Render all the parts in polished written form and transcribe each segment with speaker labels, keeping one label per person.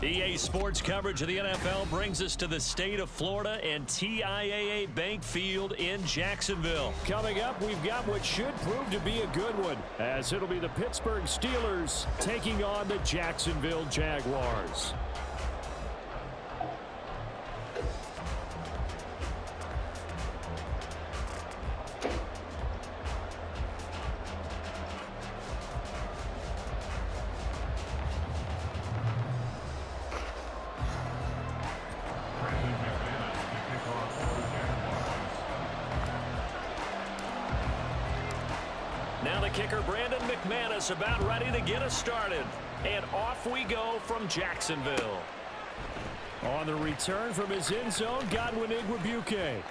Speaker 1: EA Sports coverage of the NFL brings us to the state of Florida and TIAA Bank Field in Jacksonville.
Speaker 2: Coming up, we've got what should prove to be a good one, as it'll be the Pittsburgh Steelers taking on the Jacksonville Jaguars.
Speaker 1: Now the kicker, Brandon McManus, about ready to get us started. And off we go from Jacksonville.
Speaker 2: On the return from his end zone, Godwin Igwebuike.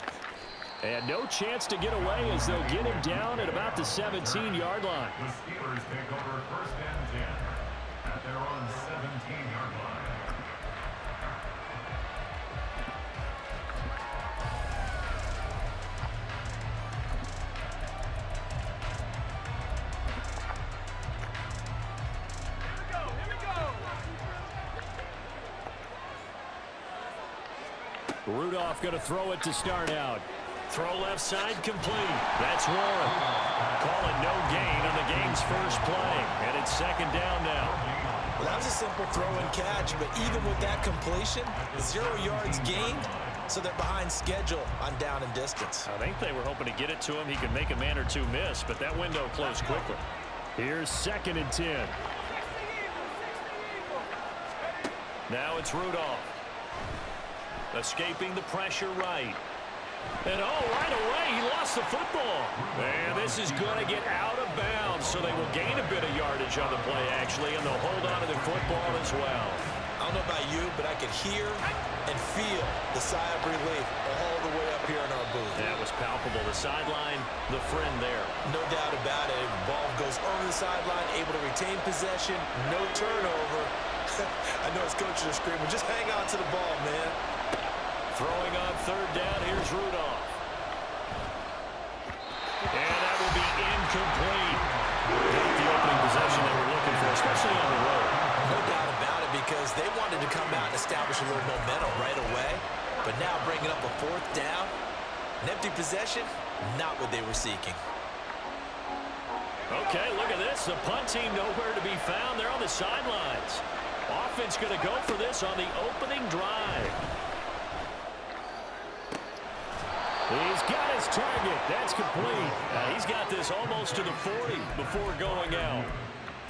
Speaker 2: And no chance to get away as they'll get him down at about the 17-yard line.
Speaker 3: The Steelers take over 1st and 10 at their own 17-yard line.
Speaker 2: Rudolph going to throw it to start out.
Speaker 1: Throw left side complete. That's Warren. Call it no gain on the game's first play. And it's 2nd down now.
Speaker 4: Well, that was a simple throw and catch, but even with that completion, 0 yards gained, so they're behind schedule on down and distance.
Speaker 1: I think they were hoping to get it to him. He could make a man or two miss, but that window closed quickly.
Speaker 2: Here's 2nd and 10.
Speaker 1: Now it's Rudolph. Escaping the pressure right. And right away, he lost the football. And this is going to get out of bounds, so they will gain a bit of yardage on the play, actually, and they'll hold on to the football as well.
Speaker 4: I don't know about you, but I could hear and feel the sigh of relief all the way up here in our booth.
Speaker 1: That was palpable. The sideline, the friend there.
Speaker 4: No doubt about it. The ball goes over the sideline, able to retain possession, no turnover. I know his coaches are screaming, just hang on to the ball, man.
Speaker 1: Throwing on 3rd down, here's Rudolph. And that will be incomplete. Not the opening possession they were looking for, especially on the road.
Speaker 4: No doubt about it, because they wanted to come out and establish a little momentum right away. But now bringing up a 4th down, an empty possession, not what they were seeking.
Speaker 1: Okay, look at this. The punt team nowhere to be found. They're on the sidelines. Offense going to go for this on the opening drive.
Speaker 2: He's got his target. That's complete.
Speaker 1: He's got this almost to the 40 before going out.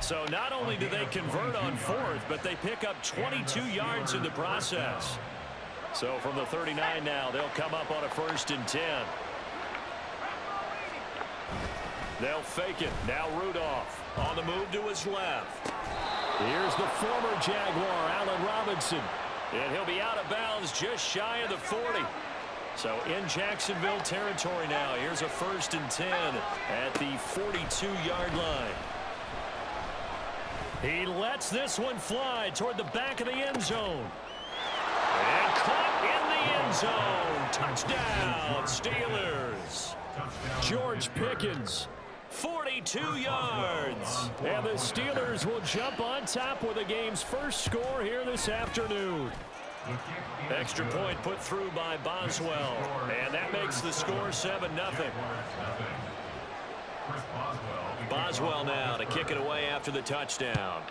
Speaker 1: So not only do they convert on 4th, but they pick up 22 yards in the process. So from the 39 now, they'll come up on a 1st and 10. They'll fake it. Now Rudolph on the move to his left.
Speaker 2: Here's the former Jaguar, Allen Robinson.
Speaker 1: And he'll be out of bounds just shy of the 40. So in Jacksonville territory now. Here's a 1st and 10 at the 42-yard line. He lets this one fly toward the back of the end zone. And caught in the end zone. Touchdown, Steelers.
Speaker 2: George Pickens.
Speaker 1: 42 yards.
Speaker 2: And the Steelers will jump on top with the game's first score here this afternoon.
Speaker 1: Extra point put through by Boswell. And that makes the score 7-0. Boswell now to kick it away after the touchdown.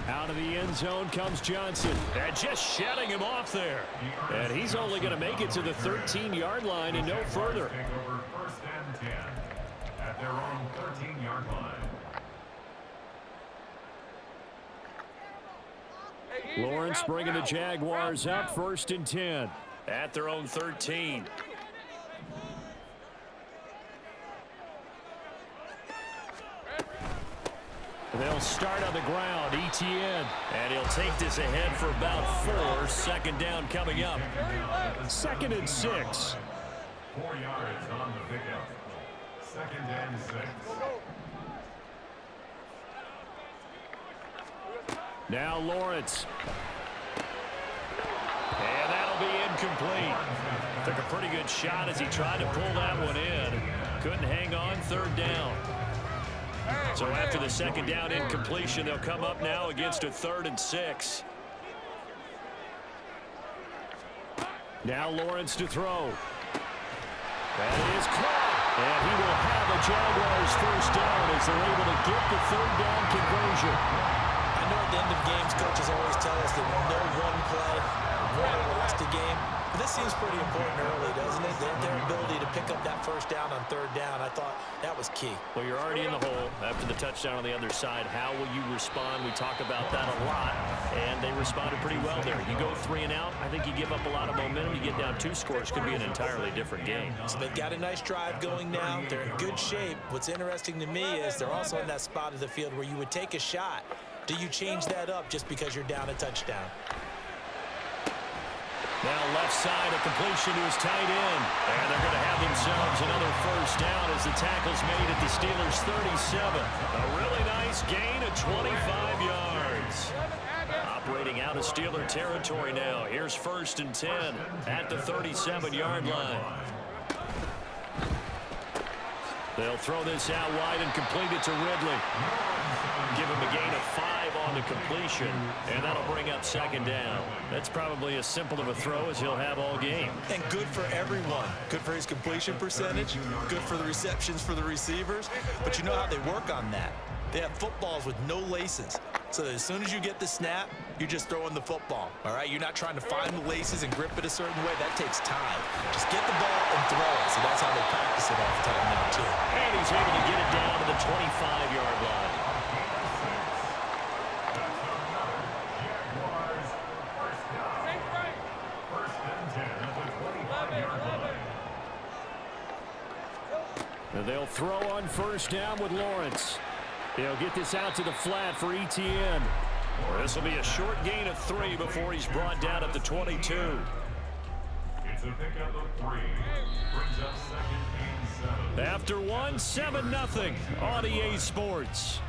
Speaker 2: Out of the end zone comes Johnson.
Speaker 1: And just shutting him off there.
Speaker 2: And he's only going to make it to the 13-yard line and no further.
Speaker 3: Take over 1st and 10 at their own 13-yard line.
Speaker 2: Lawrence bringing the Jaguars up 1st and 10.
Speaker 1: At their own 13.
Speaker 2: They'll start on the ground. ETN.
Speaker 1: And he'll take this ahead for about 4. 2nd down coming up.
Speaker 2: 2nd and 6.
Speaker 3: 4 yards on the pickup. 2nd and 6.
Speaker 2: Now Lawrence.
Speaker 1: And that'll be incomplete. Took a pretty good shot as he tried to pull that one in. Couldn't hang on. 3rd down. So after the second down incompletion, they'll come up now against a 3rd and 6.
Speaker 2: Now Lawrence to throw. That is caught. And he will have a Jaguars first down as they're able to get the 3rd down conversion.
Speaker 4: I know at the end of games, coaches always tell us that no one play won't lost a game. But this seems pretty important early, doesn't it? Their ability to pick up that first down on 3rd down, I thought that was key.
Speaker 1: Well, you're already in the hole after the touchdown on the other side. How will you respond? We talk about that a lot, and they responded pretty well there. You go 3 and out, I think you give up a lot of momentum. You get down 2 scores, could be an entirely different game.
Speaker 4: So they've got a nice drive going now. They're in good shape. What's interesting to me is they're also in that spot of the field where you would take a shot. Do you change that up just because you're down a touchdown?
Speaker 1: Now left side, a completion to his tight end. And they're going to have themselves another first down as the tackle's made at the Steelers' 37. A really nice gain of 25 yards. Operating out of Steeler territory now. Here's 1st and 10 at the 37-yard line. They'll throw this out wide and complete it to Ridley. Give him a gain of 5 on the completion, and that'll bring up 2nd down. That's probably as simple of a throw as he'll have all game.
Speaker 4: And good for everyone. Good for his completion percentage, good for the receptions for the receivers. But you know how they work on that. They have footballs with no laces. So that as soon as you get the snap, you're just throwing the football. All right, you're not trying to find the laces and grip it a certain way. That takes time. Just get the ball and throw it. So that's how they practice it all the time now, too.
Speaker 1: And he's able to get it down to the 25-yard line.
Speaker 2: They'll throw on 1st down with Lawrence. He'll get this out to the flat for ETN.
Speaker 1: This will be a short gain of 3 before he's brought down at the 22.
Speaker 3: It's a pickup of 3. Brings up 2nd and 7.
Speaker 2: After 1, 7-0 on EA Sports.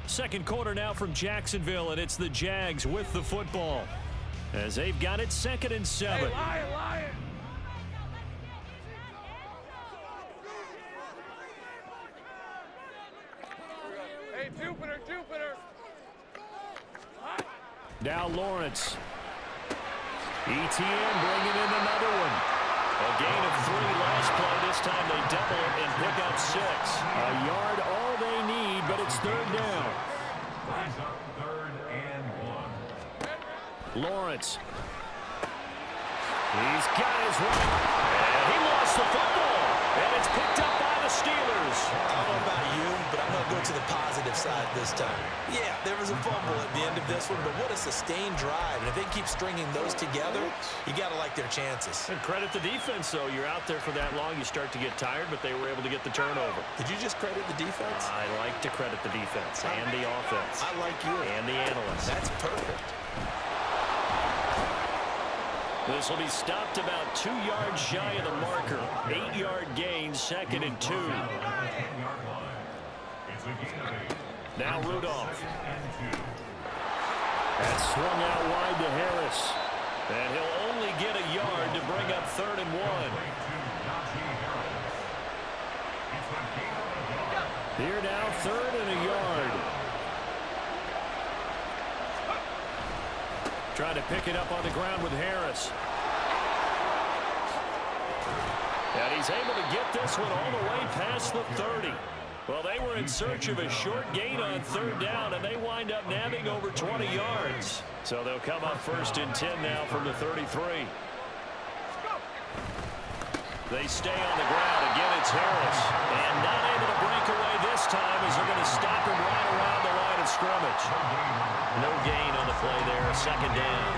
Speaker 2: Second quarter now from Jacksonville, and it's the Jags with the football as they've got it 2nd and 7.
Speaker 5: Hey, Lion! Hey, Jupiter!
Speaker 2: Now Lawrence. ETN bringing in another one.
Speaker 1: A gain of 3 last play. This time they double it and pick up 6.
Speaker 2: A yard all they need, but it's 3rd down.
Speaker 3: Brings up 3rd and 1.
Speaker 2: Lawrence. He's got his one. And he lost the football. And it's picked up by the Steelers.
Speaker 4: I don't know about you, but I'm going to go to the positive side this time. Yeah, there was a fumble at the end of this one, but what a sustained drive. And if they keep stringing those together, you got to like their chances.
Speaker 1: And credit the defense, though. You're out there for that long, you start to get tired, but they were able to get the turnover.
Speaker 4: Did you just credit the defense?
Speaker 1: I like to credit the defense and the offense.
Speaker 4: I like you.
Speaker 1: And the analysts.
Speaker 4: That's perfect.
Speaker 1: This will be stopped about 2 yards shy of the marker. 8-yard gain, 2nd and 2. Now Rudolph. That's swung out wide to Harris. And he'll only get a yard to bring up 3rd and 1.
Speaker 2: Here now, 3rd and a yard. Trying to pick it up on the ground with Harris.
Speaker 1: And he's able to get this one all the way past the 30. Well, they were in search of a short gain on 3rd down, and they wind up nabbing over 20 yards. So they'll come up 1st and 10 now from the 33. They stay on the ground. Again, it's Harris. And not able to break away this time as they're going to stop him right around the line of scrimmage. No gain on the play there. 2nd down.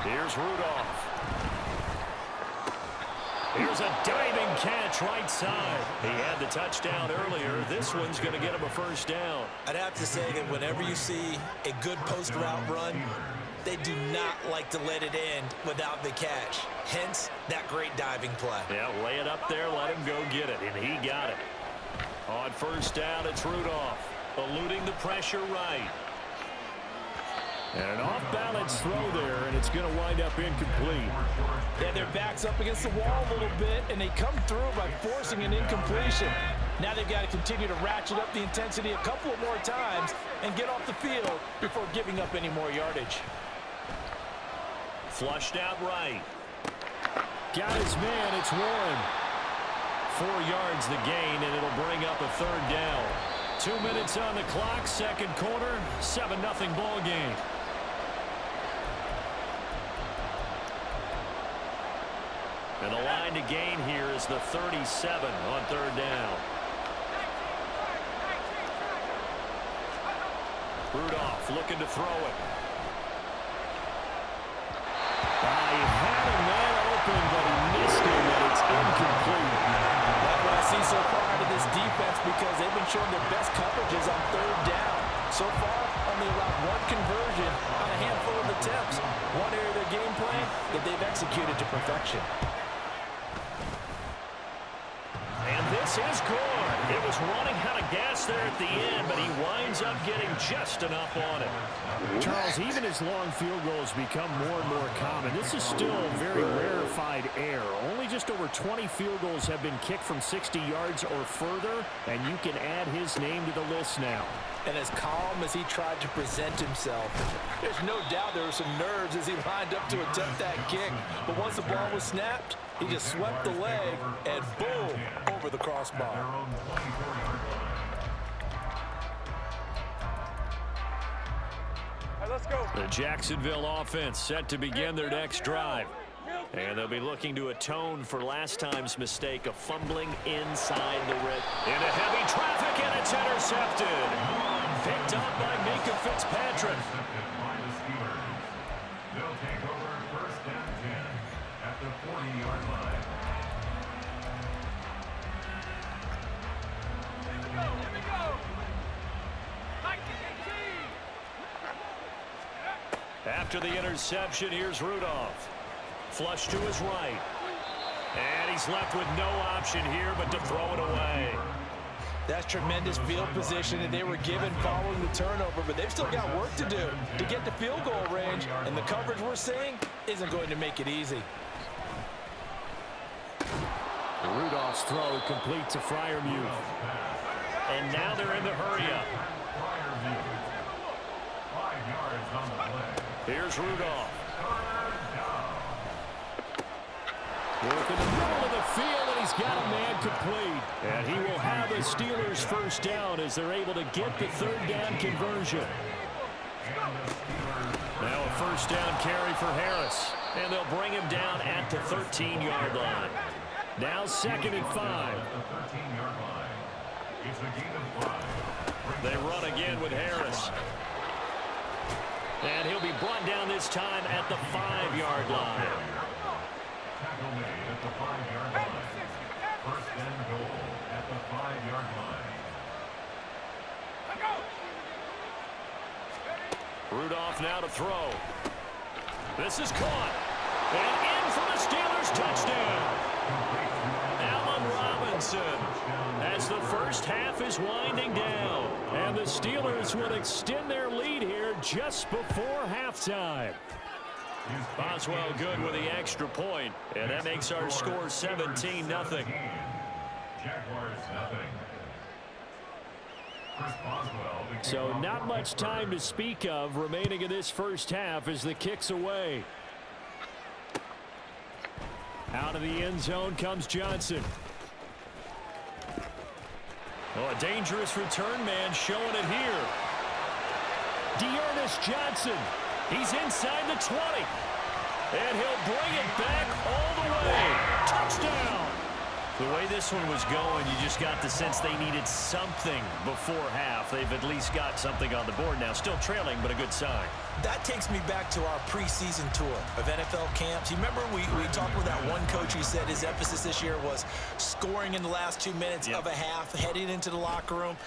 Speaker 1: Here's Rudolph. Here's a diving catch right side. He had the touchdown earlier. This one's going to get him a first down.
Speaker 4: I'd have to say that whenever you see a good post route run, they do not like to let it end without the catch. Hence, that great diving play.
Speaker 1: Yeah, lay it up there, let him go get it, and he got it. On first down, it's Rudolph, eluding the pressure right.
Speaker 2: And an off-balance throw there, and it's going to wind up incomplete.
Speaker 4: Yeah, their back's up against the wall a little bit, and they come through by forcing an incompletion. Now they've got to continue to ratchet up the intensity a couple of more times and get off the field before giving up any more yardage.
Speaker 1: Flushed out right.
Speaker 2: Got his man, it's Warren.
Speaker 1: 4 yards the gain, and it'll bring up a third down. 2 minutes on the clock, second quarter, 7-0 ball game. And the line to gain here is the 37 on third down. Rudolph looking to throw it.
Speaker 2: He had a man open, but he missed him, and it's incomplete.
Speaker 4: That's what I see so far out of this defense because they've been showing their best coverages on third down. So far, only allowed 1 conversion on a handful of attempts. One area of their game plan that they've executed to perfection.
Speaker 1: And this is good. It was running out of gas there at the end, but he winds up getting just enough on it.
Speaker 2: Charles, even as long field goals become more and more common, this is still a very rarefied air. Only just over 20 field goals have been kicked from 60 yards or further, and you can add his name to the list now.
Speaker 4: And as calm as he tried to present himself, there's no doubt there were some nerves as he lined up to attempt that kick. But once the ball was snapped, he just swept the leg and boom, over the crossbar.
Speaker 5: Let's go.
Speaker 1: The Jacksonville offense set to begin their next drive. And they'll be looking to atone for last time's mistake of fumbling inside the red. Into heavy traffic, and it's intercepted. Picked up by Minka Fitzpatrick.
Speaker 3: They'll take over first and 10 at the 40-yard line.
Speaker 5: Here we go.
Speaker 1: After the interception, here's Rudolph. Flush to his right. And he's left with no option here but to throw it away.
Speaker 4: That's tremendous field position that they were given following the turnover, but they've still got work to do to get to field goal range, and the coverage we're seeing isn't going to make it easy.
Speaker 2: Rudolph's throw complete to Freiermuth.
Speaker 1: And now they're in the hurry-up.
Speaker 3: 5 yards on the play.
Speaker 1: Here's Rudolph.
Speaker 2: Working the middle of the field, and he's got a man complete. And he will have the Steelers first down as they're able to get the third down conversion.
Speaker 1: Now a first down carry for Harris. And they'll bring him down at the 13-yard line.
Speaker 2: Now 2nd and 5.
Speaker 3: The 13-yard line. It's a gain of 5.
Speaker 1: They run again with Harris. And he'll be brought down this time at the 5-yard line.
Speaker 3: Tackle made at the 5-yard line. First and goal at the 5-yard line.
Speaker 1: Rudolph now to throw. This is caught. And in for the Steelers touchdown. Allen Robinson as the first half is winding down.
Speaker 2: And the Steelers will extend their lead here just before halftime.
Speaker 1: Boswell good with the extra point, and that makes our score 17-0.
Speaker 3: Jaguars 0. Chris Boswell.
Speaker 2: So not much time to speak of remaining in this first half as the kick's away. Out of the end zone comes Johnson.
Speaker 1: Oh, a dangerous return man showing it here.
Speaker 2: Dearness Johnson.
Speaker 1: He's inside the 20. And he'll bring it back all the way. Touchdown. The way this one was going, you just got the sense they needed something before half. They've at least got something on the board now. Still trailing, but a good sign.
Speaker 4: That takes me back to our preseason tour of NFL camps. You remember we talked with that one coach who said his emphasis this year was scoring in the last 2 minutes of a half, heading into the locker room.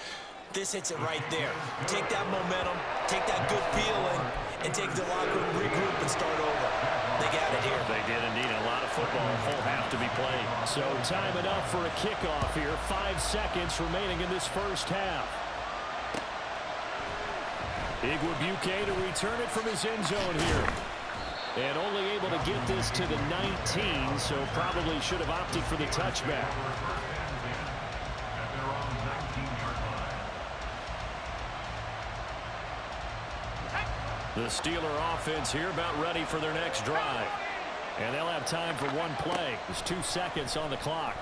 Speaker 4: This hits it right there. Take that momentum, take that good feeling, and take the locker room, regroup, and start over. They got it here.
Speaker 1: They did indeed. A lot of football, full half to be played.
Speaker 2: So time enough for a kickoff here. 5 seconds remaining in this first half. Igwebuike to return it from his end zone here. And only able to get this to the 19, so probably should have opted for the touchback. The Steeler offense here about ready for their next drive. And they'll have time for one play. There's 2 seconds on the clock.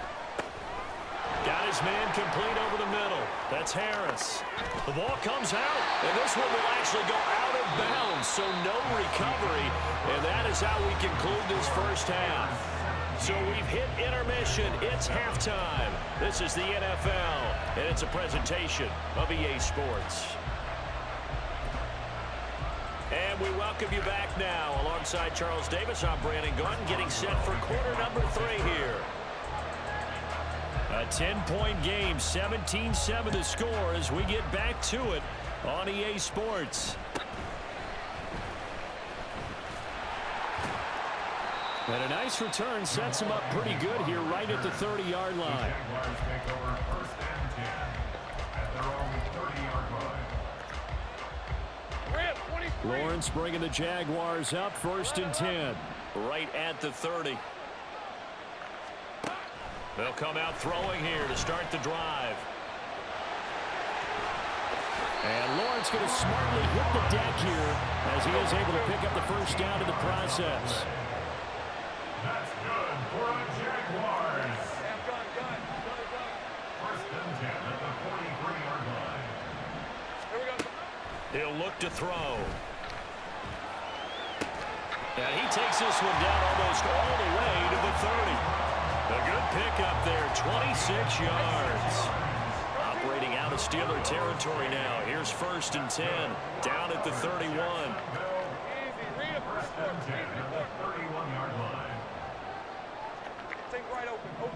Speaker 2: Got his man complete over the middle. That's Harris. The ball comes out, and this one will actually go out of bounds, so no recovery. And that is how we conclude this first half. So we've hit intermission. It's halftime. This is the NFL, and it's a presentation of EA Sports. And we welcome you back now. Alongside Charles Davis, I'm Brandon Gaudin, getting set for quarter number 3 here. A 10-point game, 17-7 the score as we get back to it on EA Sports. And a nice return sets him up pretty good here right at the 30-yard line.
Speaker 3: Jaguars take over 1st and 10 at their own 30-yard line.
Speaker 2: Lawrence bringing the Jaguars up 1st and 10.
Speaker 1: Right at the 30. They'll come out throwing here to start the drive.
Speaker 2: And Lawrence going to smartly hit the deck here as he is able to pick up the first down in the process.
Speaker 3: That's good for the Jaguars.
Speaker 5: Gun.
Speaker 3: 1st and 10 at the 43-yard line.
Speaker 5: Here we go.
Speaker 1: He'll look to throw. And he takes this one down almost all the way to the 30. A good pickup there, 26 yards. Operating out of Steeler territory now. Here's 1st and 10, down at the 31.
Speaker 5: Easy. Read it.
Speaker 3: 1st and 10 at the 31-yard line.
Speaker 5: Take right open.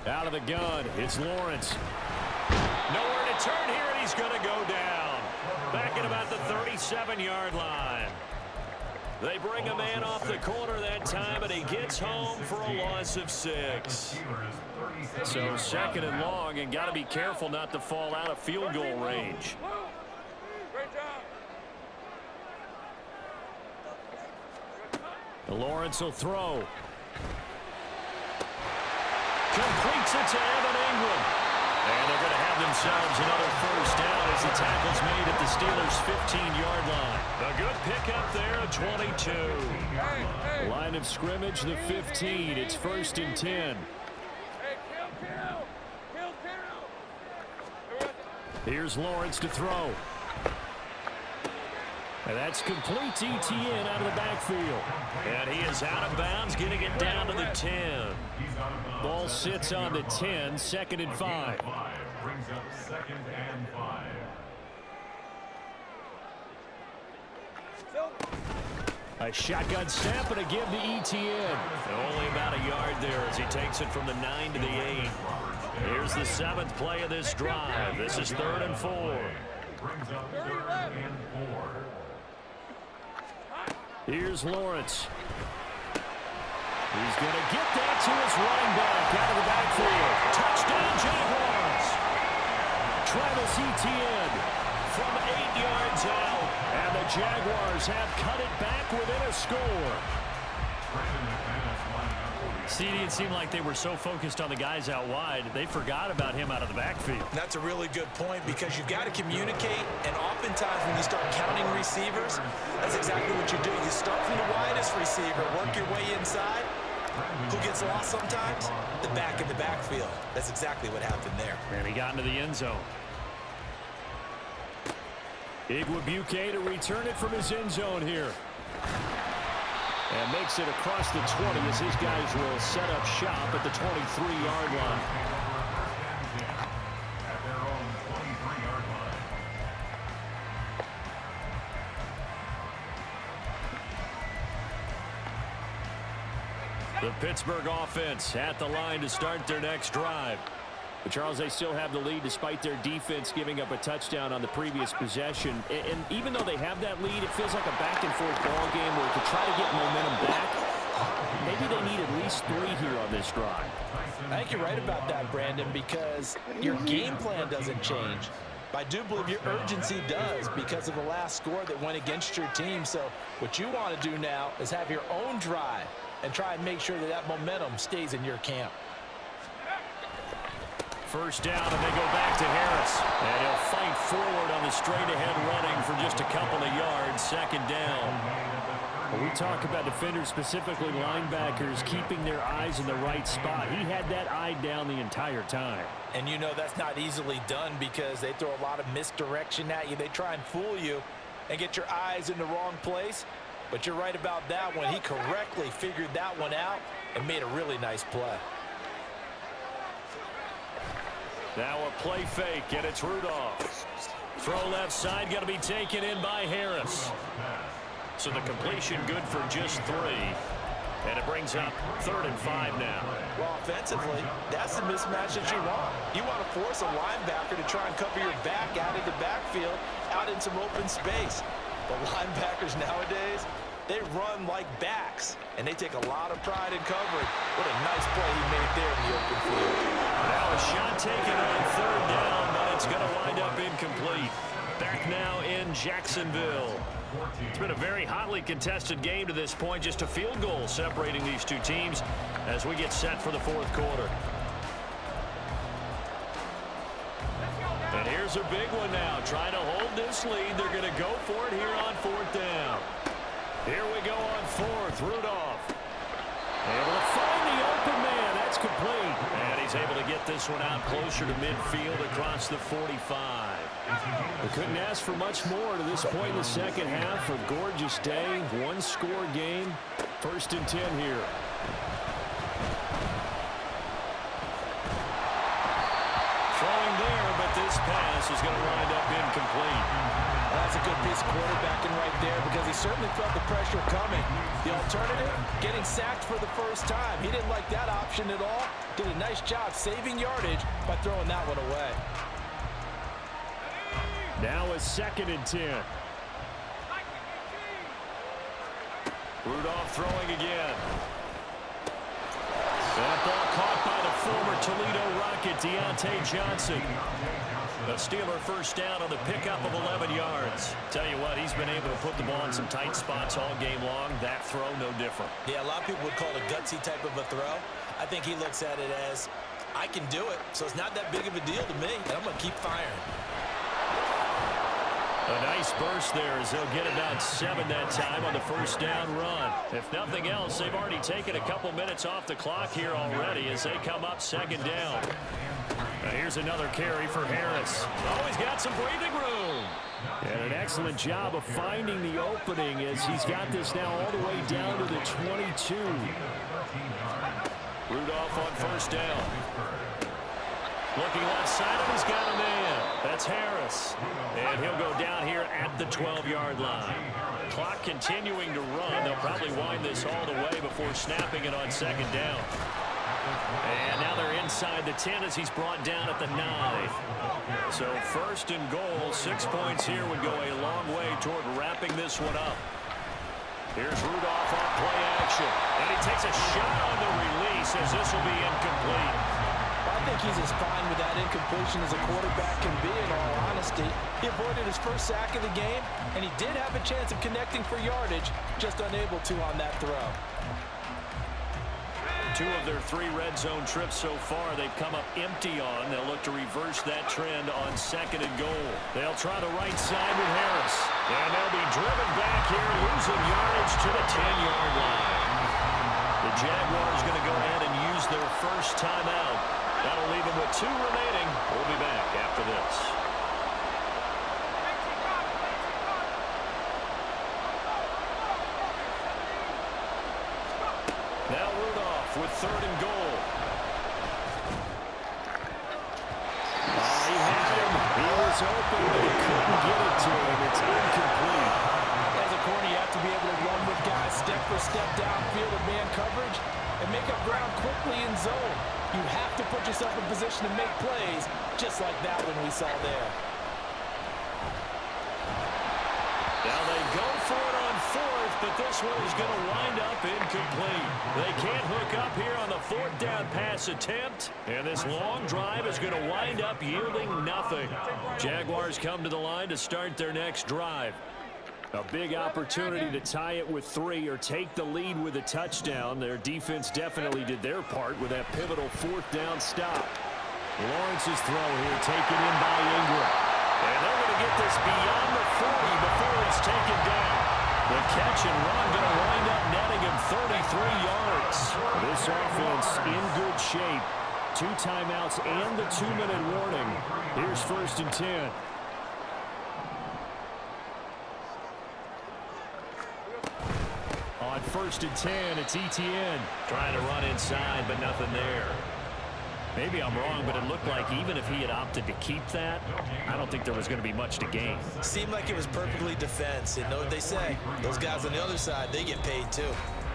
Speaker 2: Out of the gun, it's Lawrence.
Speaker 1: Nowhere to turn here, and he's going to go down. Back at about the 37-yard line. They bring a man off the corner that time, and he gets home for a loss of 6.
Speaker 2: So 2nd and long, and got to be careful not to fall out of field goal range.
Speaker 5: Great job.
Speaker 2: Lawrence will throw. Completes it to Evan Ingram. And they're going to have themselves another first down as the tackle's made at the Steelers' 15-yard line.
Speaker 1: A good pickup there at 22.
Speaker 5: Hey.
Speaker 2: Line of scrimmage, the 15. It's 1st and 10.
Speaker 5: Hey, kill.
Speaker 2: Here's Lawrence to throw. And that's complete to Etienne out of the backfield.
Speaker 1: And he is out of bounds, getting it down to the 10.
Speaker 2: Ball sits on the 10, 2nd and 5.
Speaker 3: Brings up 2nd and 5.
Speaker 2: A shotgun snap and a give to Etienne.
Speaker 1: Only about a yard there as he takes it from the 9 to the 8. Here's the 7th play of this drive. This is 3rd and 4.
Speaker 3: Brings up 3rd and 4.
Speaker 2: Here's Lawrence. He's going to get that to his running back out of the backfield. Touchdown, Jaguars. Travis Etienne from 8 yards out. And the Jaguars have cut it back within a score.
Speaker 1: CD, it seemed like they were so focused on the guys out wide, they forgot about him out of the backfield.
Speaker 4: That's a really good point because you've got to communicate, and oftentimes when you start counting receivers, that's exactly what you do. You start from the widest receiver, work your way inside. Who gets lost sometimes? The back in the backfield. That's exactly what happened there.
Speaker 2: And he got into the end zone. Igwebuike to return it from his end zone here. And makes it across the 20 as his guys will set up shop at the 23-yard line.
Speaker 3: At their own 23-yard line.
Speaker 2: The Pittsburgh offense at the line to start their next drive. But Charles, they still have the lead despite their defense giving up a touchdown on the previous possession. And even though they have that lead, it feels like a back-and-forth ball game where to try to get momentum back, maybe they need at least 3 here on this drive.
Speaker 4: I think you're right about that, Brandon, because your game plan doesn't change. But I do believe your urgency does because of the last score that went against your team. So what you want to do now is have your own drive and try and make sure that that momentum stays in your camp.
Speaker 1: First down, and they go back to Harris. And he'll fight forward on the straight-ahead running for just a couple of yards. Second down.
Speaker 2: When we talk about defenders, specifically linebackers, keeping their eyes in the right spot. He had that eye down the entire time.
Speaker 4: And you know that's not easily done because they throw a lot of misdirection at you. They try and fool you and get your eyes in the wrong place. But you're right about that one. He correctly figured that one out and made a really nice play.
Speaker 1: Now a play fake, and it's Rudolph. Throw left side, going to be taken in by Harris. So the completion good for just 3. And it brings up 3rd and 5 now.
Speaker 4: Well, offensively, that's the mismatch that you want. You want to force a linebacker to try and cover your back out of the backfield, out in some open space. The linebackers nowadays, they run like backs, and they take a lot of pride in covering. What a nice play he made there in the open field.
Speaker 1: Now a shot taken on 3rd down, but it's going to wind up incomplete. Back now in Jacksonville. It's been a very hotly contested game to this point. Just a field goal separating these two teams as we get set for the 4th quarter. And here's a big one now. Trying to hold this lead. They're going to go for it here on 4th down. Here we go on 4th. Rudolph. Able to find the open man. That's complete. And he's able to get this one out closer to midfield across the 45.
Speaker 2: We couldn't ask for much more to this point in the second half. A gorgeous day. 1-score game. 1st and 10 here.
Speaker 1: Throwing there, but this pass is going to wind up incomplete.
Speaker 4: That's a good piece of quarterbacking right there because he certainly felt the pressure coming. The alternative, getting sacked for the first time. He didn't like that option at all. Did a nice job saving yardage by throwing that one away.
Speaker 2: Now a 2nd and 10.
Speaker 1: Rudolph throwing again. That ball caught by the former Toledo Rocket, Deontay Johnson. The Steeler first down on the pickup of 11 yards. Tell you what, he's been able to put the ball in some tight spots all game long. That throw, no different.
Speaker 4: Yeah, a lot of people would call it a gutsy type of a throw. I think he looks at it as, I can do it, so it's not that big of a deal to me, and I'm going to keep firing.
Speaker 1: A nice burst there as they'll get about 7 that time on the first down run. If nothing else, they've already taken a couple minutes off the clock here already as they come up 2nd down. Now here's another carry for Harris. Oh, he's got some breathing room.
Speaker 2: And an excellent job of finding the opening as he's got this now all the way down to the 22.
Speaker 1: Rudolph on first down. Looking left side, and he's got a man. That's Harris. And he'll go down here at the 12-yard line. Clock continuing to run. They'll probably wind this all the way before snapping it on 2nd down. And now they're inside the 10 as he's brought down at the 9. So 1st and goal, 6 points here would go a long way toward wrapping this one up. Here's Rudolph on play action. And he takes a shot on the release as this will be incomplete.
Speaker 4: I think he's as fine with that incompletion as a quarterback can be, in all honesty. He avoided his first sack of the game, and he did have a chance of connecting for yardage, just unable to on that throw.
Speaker 1: 2 of their 3 red zone trips so far they've come up empty on. They'll look to reverse that trend on 2nd and goal. They'll try the right side with Harris. And they'll be driven back here, losing yardage to the 10-yard line. The Jaguars going to go ahead and use their first timeout. That'll leave them with 2 remaining. We'll be back after this. Now Rudolph with 3rd and goal.
Speaker 2: He had him. He was open, but he couldn't get it to him. It's incomplete.
Speaker 4: As a corner, you have to be able to run with guys step for step downfield of man coverage and make up ground quickly in zone. You have to put yourself in position to make plays, just like that one we saw there.
Speaker 1: Now they go for it on 4th, but this one is going to wind up incomplete. They can't hook up here on the fourth down pass attempt, and this long drive is going to wind up yielding nothing. Jaguars come to the line to start their next drive. A big opportunity to tie it with 3 or take the lead with a touchdown. Their defense definitely did their part with that pivotal fourth down stop. Lawrence's throw here taken in by Ingram. And they're going to get this beyond the 40 before it's taken down. The catch and run going to wind up netting him 33 yards. This offense in good shape. 2 timeouts and the 2-minute warning. Here's 1st and 10. On 1st and 10, it's Etienne. Trying to run inside, but nothing there. Maybe I'm wrong, but it looked like even if he had opted to keep that, I don't think there was going to be much to gain.
Speaker 4: Seemed like it was perfectly defense. And know what they say? Those guys on the other side, they get paid too.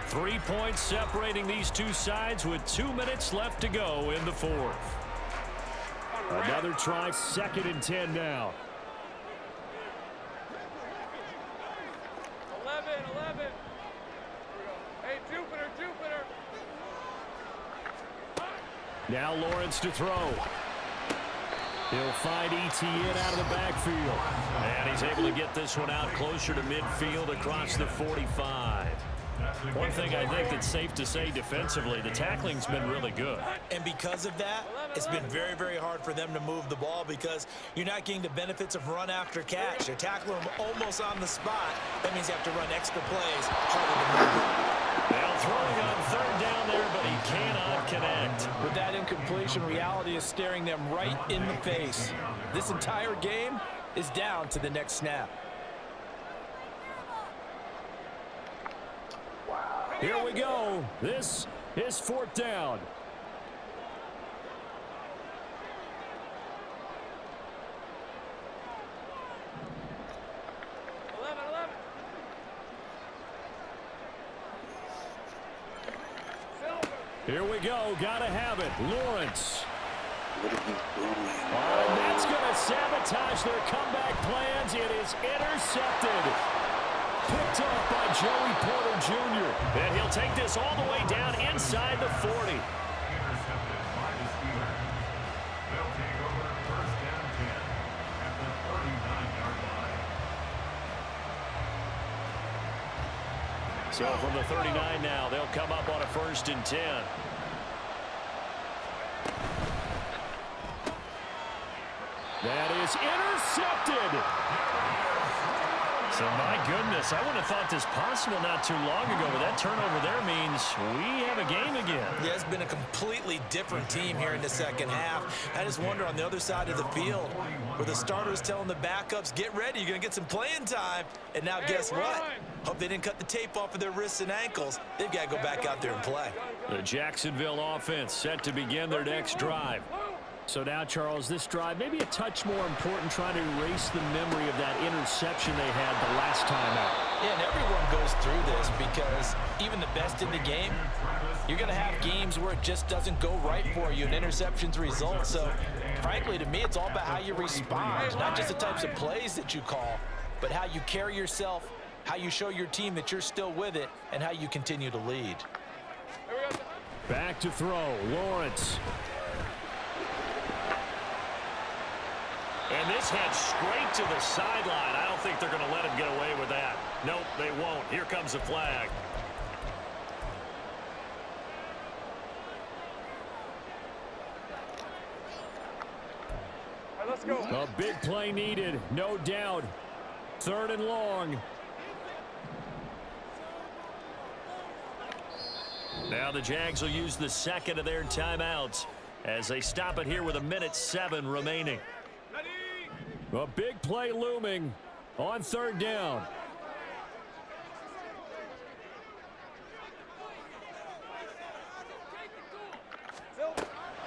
Speaker 1: 3 points separating these two sides with 2 minutes left to go in the fourth.
Speaker 2: Another try, 2nd and 10 now.
Speaker 5: 11. Hey, Jupiter.
Speaker 2: Now Lawrence to throw. He'll find Etienne out of the backfield.
Speaker 1: And he's able to get this one out closer to midfield across the 45. One thing I think that's safe to say defensively, the tackling's been really good.
Speaker 4: And because of that, it's been very, very hard for them to move the ball because you're not getting the benefits of run after catch. They're tackling them almost on the spot. That means you have to run extra plays, harder to move.
Speaker 1: Now throwing on 3rd down there, but he cannot connect.
Speaker 6: With that incompletion, reality is staring them right in the face. This entire game is down to the next snap.
Speaker 2: Here we go. This is 4th down. Here we go. Gotta have it. Lawrence. Oh, and that's going to sabotage their comeback plans. It is intercepted. Picked off by Joey Porter Jr.
Speaker 1: And he'll take this all the way down inside the 40.
Speaker 3: Intercepted by the Steelers. They'll take over 1st and 10 at the 39-yard line.
Speaker 1: So from the 39 now, they'll come up on a 1st and 10.
Speaker 2: That is intercepted.
Speaker 1: So, my goodness, I wouldn't have thought this possible not too long ago, but that turnover there means we have a game again.
Speaker 4: Yeah, it's been a completely different team here in the second half. I just wonder on the other side of the field where the starters telling the backups, get ready, you're going to get some playing time. And now guess what? Hope they didn't cut the tape off of their wrists and ankles. They've got to go back out there and play.
Speaker 1: The Jacksonville offense set to begin their next drive.
Speaker 2: So now, Charles, this drive maybe a touch more important, trying to erase the memory of that interception they had the last time out.
Speaker 6: Yeah, and everyone goes through this because even the best in the game, you're going to have games where it just doesn't go right for you and interceptions result. So, frankly, to me, it's all about how you respond, not just the types of plays that you call, but how you carry yourself, how you show your team that you're still with it, and how you continue to lead.
Speaker 2: Back to throw, Lawrence.
Speaker 1: And this heads straight to the sideline. I don't think they're going to let him get away with that. Nope, they won't. Here comes the flag.
Speaker 5: All right, let's go.
Speaker 2: A big play needed, no doubt. 3rd and long.
Speaker 1: Now the Jags will use the 2nd of their timeouts as they stop it here with 1:07 remaining.
Speaker 2: A big play looming on 3rd down.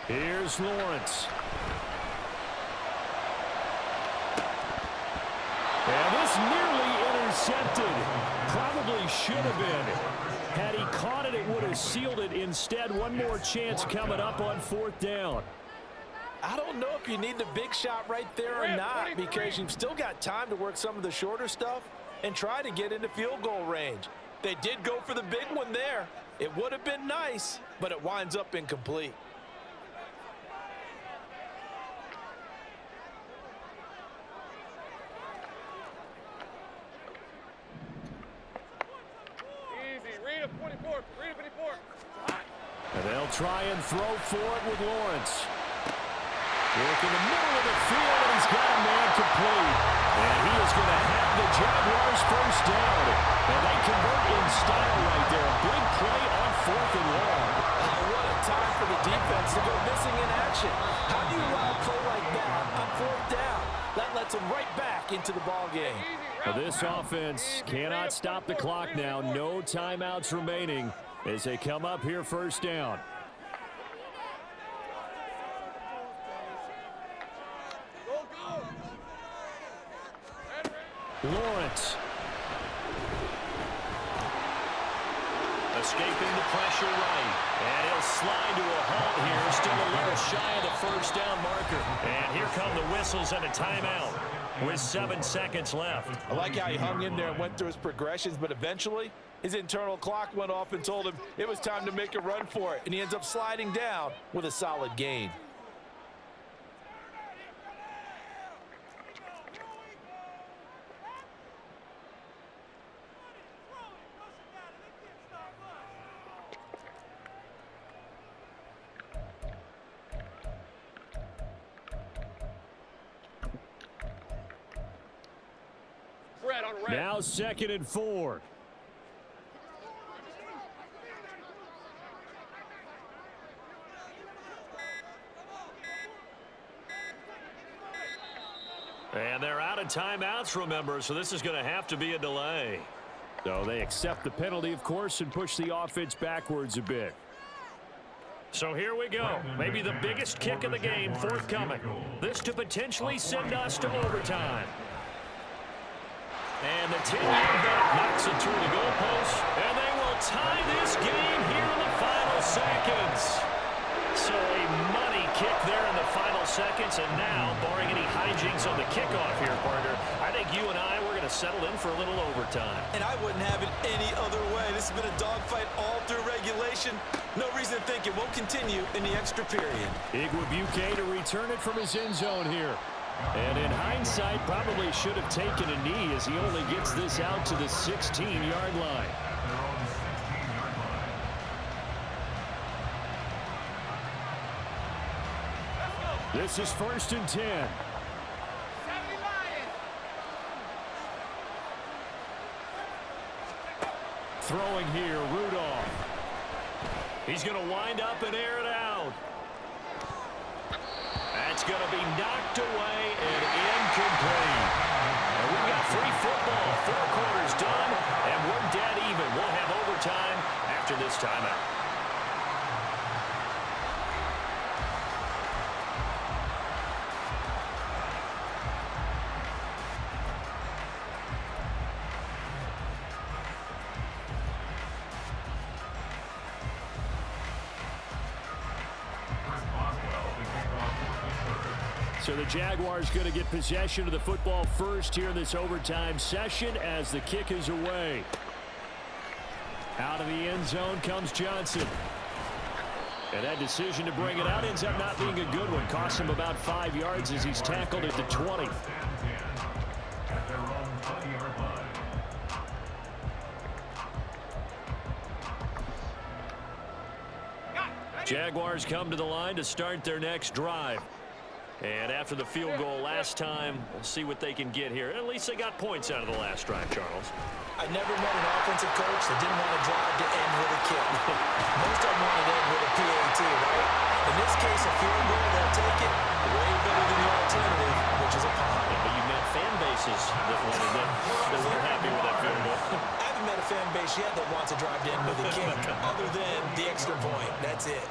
Speaker 2: Here's Lawrence. And this nearly intercepted. Probably should have been. Had he caught it, it would have sealed it. Instead, one more chance coming up on 4th down.
Speaker 6: I don't know if you need the big shot right there or not, because you've still got time to work some of the shorter stuff and try to get into field goal range. They did go for the big one there. It would have been nice, but it winds up incomplete.
Speaker 5: Easy. Read him, 24. Read him, 24.
Speaker 2: And they'll try and throw for it with Lawrence. Work in the middle of the field, and he's got a man complete. And he is going to have the Jaguars first down. And they convert in style right there. A big play on 4th and long.
Speaker 6: Oh, what a time for the defense to go missing in action. How do you allow a play like that on 4th down? That lets them right back into the ball game.
Speaker 2: This offense cannot stop the clock now. No timeouts remaining as they come up here first down. Lawrence.
Speaker 1: Escaping the pressure right. And he'll slide to a halt here. Still a little shy of the first down marker. And here come the whistles and a timeout with 7 seconds left.
Speaker 6: I like how he hung in there and went through his progressions, but eventually his internal clock went off and told him it was time to make a run for it. And he ends up sliding down with a solid gain.
Speaker 2: Now 2nd and 4.
Speaker 1: And they're out of timeouts, remember, so this is going to have to be a delay.
Speaker 2: So they accept the penalty, of course, and push the offense backwards a bit.
Speaker 1: So here we go. Maybe the biggest kick of the game forthcoming. This to potentially send us to overtime. And the 10-yard vet knocks it through the goalpost. And they will tie this game here in the final seconds. So a money kick there in the final seconds. And now, barring any hijinks on the kickoff here, partner, I think you and I, we're going to settle in for a little overtime.
Speaker 4: And I wouldn't have it any other way. This has been a dogfight all through regulation. No reason to think it won't continue in the extra period.
Speaker 2: Igwebuike to return it from his end zone here. And in hindsight, probably should have taken a knee as he only gets this out to the 16-yard line. This is 1st and 10. Throwing here, Rudolph.
Speaker 1: He's going to wind up and air it out. That's going to be knocked away and incomplete. And we've got free football. 4 quarters done, and we're dead even. We'll have overtime after this timeout.
Speaker 2: So the Jaguars going to get possession of the football first here in this overtime session as the kick is away. Out of the end zone comes Johnson. And that decision to bring it out ends up not being a good one. Costs him about 5 yards as he's tackled at the 20.
Speaker 1: Jaguars come to the line to start their next drive. And after the field goal last time, we'll see what they can get here. At least they got points out of the last drive, Charles.
Speaker 4: I never met an offensive coach that didn't want to drive to end with a kick. Most of them want to end with a PAT, right? In this case, a field goal, they'll take it way better than the alternative, which is a punt.
Speaker 1: But you've met fan bases that wanted that were happy with that field goal.
Speaker 4: I haven't met a fan base yet that wants to drive to end with a kick, other than the extra point. That's it.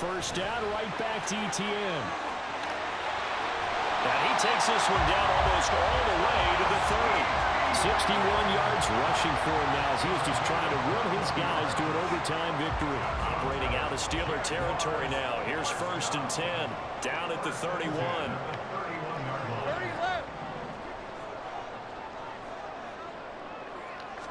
Speaker 2: First down, right back to ETN.
Speaker 1: And he takes this one down almost all the way to the 30.
Speaker 2: 61 yards rushing for him now as he is just trying to will his guys to an overtime victory.
Speaker 1: Operating out of Steeler territory now. Here's 1st and 10. Down at the 31.
Speaker 5: 30 left.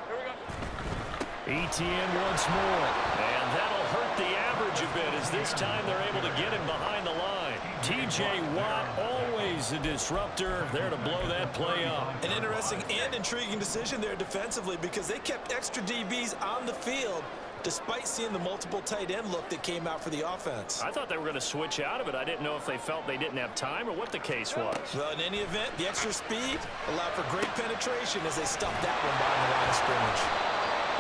Speaker 5: Here we go.
Speaker 2: ETN once more.
Speaker 1: And that'll hurt the average a bit as this time they're able to get him behind the line. T.J. Watt, always a disruptor, there to blow that play up.
Speaker 4: An interesting and intriguing decision there defensively because they kept extra DBs on the field despite seeing the multiple tight end look that came out for the offense.
Speaker 1: I thought they were going to switch out of it. I didn't know if they felt they didn't have time or what the case was.
Speaker 4: Well, in any event, the extra speed allowed for great penetration as they stuffed that one behind the line of scrimmage.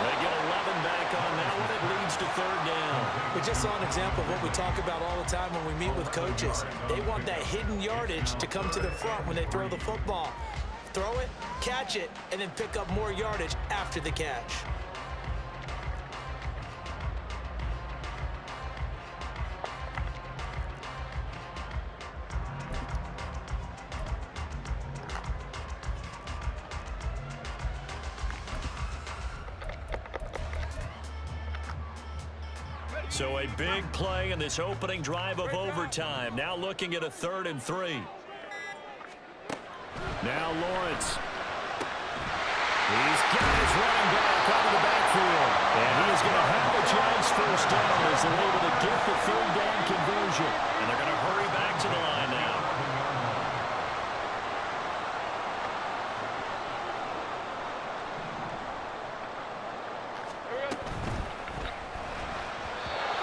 Speaker 1: They get 11 back on that one. It leads to 3rd down.
Speaker 6: We just saw an example of what we talk about all the time when we meet with coaches. They want that hidden yardage to come to the front when they throw the football. Throw it, catch it, and then pick up more yardage after the catch.
Speaker 1: So a big play in this opening drive of overtime. Now looking at a 3rd and 3.
Speaker 2: Now Lawrence. He's got his running back out of the backfield. And he is going to have the Giants 1st down as they're able to get the 3rd down conversion.
Speaker 1: And they're going to hurry back to the line now.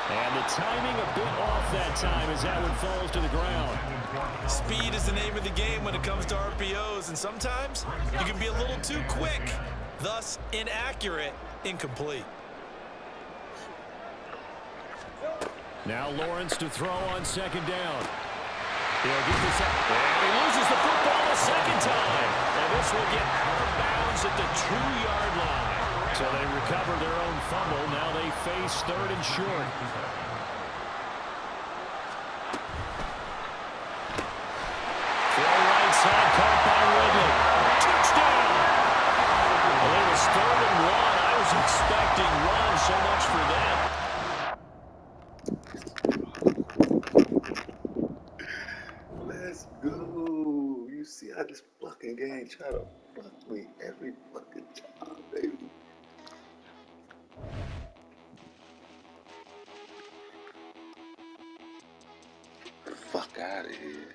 Speaker 2: And the timing a bit off that time as that one falls to the ground.
Speaker 4: Speed is the name of the game when it comes to RPOs, and sometimes you can be a little too quick, thus inaccurate, incomplete.
Speaker 2: Now Lawrence to throw on 2nd down. He'll get this out. And he loses the football a 2nd time.
Speaker 1: And this will get out of bounds at the 2-yard line.
Speaker 2: So they recover their own fumble. Now they face 3rd and short.
Speaker 1: Throw right side, caught by Ridley. Touchdown! Well, it was 3rd and 1. I was expecting run, so much for that.
Speaker 7: Let's go. You see how this fucking game try to fuck me every fucking time, baby. Fuck out of here.